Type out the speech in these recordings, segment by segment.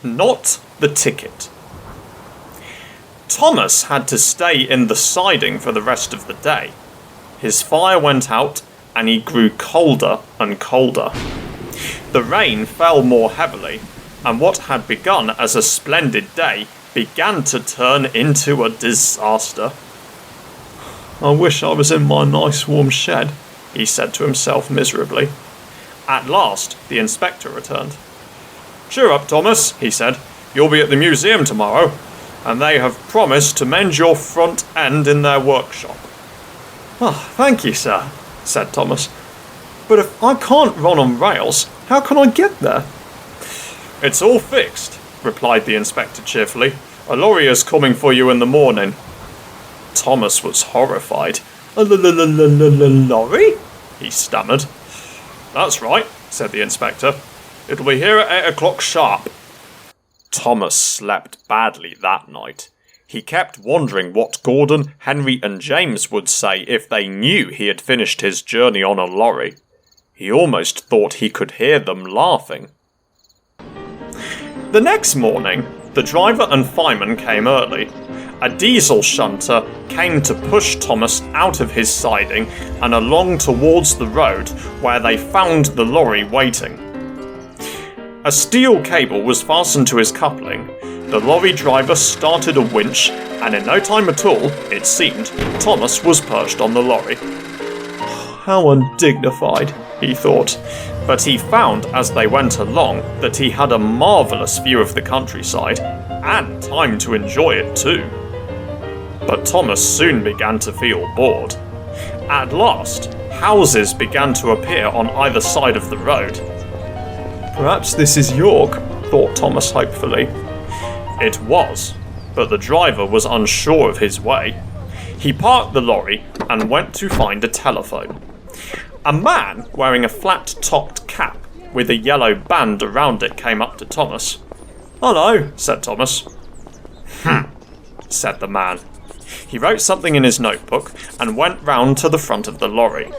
not the ticket. Thomas had to stay in the siding for the rest of the day. His fire went out and he grew colder and colder. The rain fell more heavily, and what had begun as a splendid day began to turn into a disaster. "I wish I was in my nice warm shed," he said to himself miserably. At last, the inspector returned. "Cheer up, Thomas," he said. "You'll be at the museum tomorrow, and they have promised to mend your front end in their workshop." "Oh, thank you, sir," said Thomas. "But if I can't run on rails, how can I get there?" "It's all fixed," replied the inspector cheerfully. "A lorry is coming for you in the morning." Thomas was horrified. "A lorry?" he stammered. "That's right," said the inspector. "It'll be here at 8 o'clock sharp." Thomas slept badly that night. He kept wondering what Gordon, Henry and James would say if they knew he had finished his journey on a lorry. He almost thought he could hear them laughing. The next morning, the driver and fireman came early. A diesel shunter came to push Thomas out of his siding and along towards the road where they found the lorry waiting. A steel cable was fastened to his coupling. The lorry driver started a winch, and in no time at all, it seemed, Thomas was perched on the lorry. "How undignified," he thought, but he found as they went along that he had a marvellous view of the countryside, and time to enjoy it too. But Thomas soon began to feel bored. At last, houses began to appear on either side of the road. "Perhaps this is York," thought Thomas hopefully. It was, but the driver was unsure of his way. He parked the lorry and went to find a telephone. A man wearing a flat-topped cap with a yellow band around it came up to Thomas. "Hello," said Thomas. Said the man. He wrote something in his notebook and went round to the front of the lorry.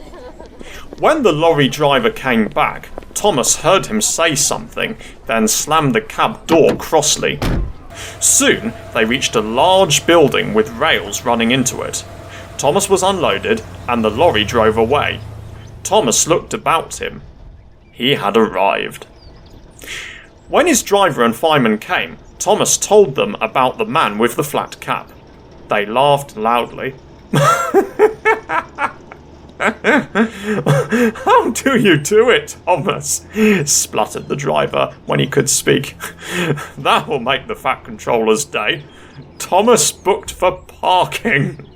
When the lorry driver came back, Thomas heard him say something, then slammed the cab door crossly. Soon they reached a large building with rails running into it. Thomas was unloaded and the lorry drove away. Thomas looked about him. He had arrived. When his driver and fireman came, Thomas told them about the man with the flat cap. They laughed loudly. "How do you do it, Thomas?" spluttered the driver when he could speak. "That will make the Fat Controller's day. Thomas booked for parking."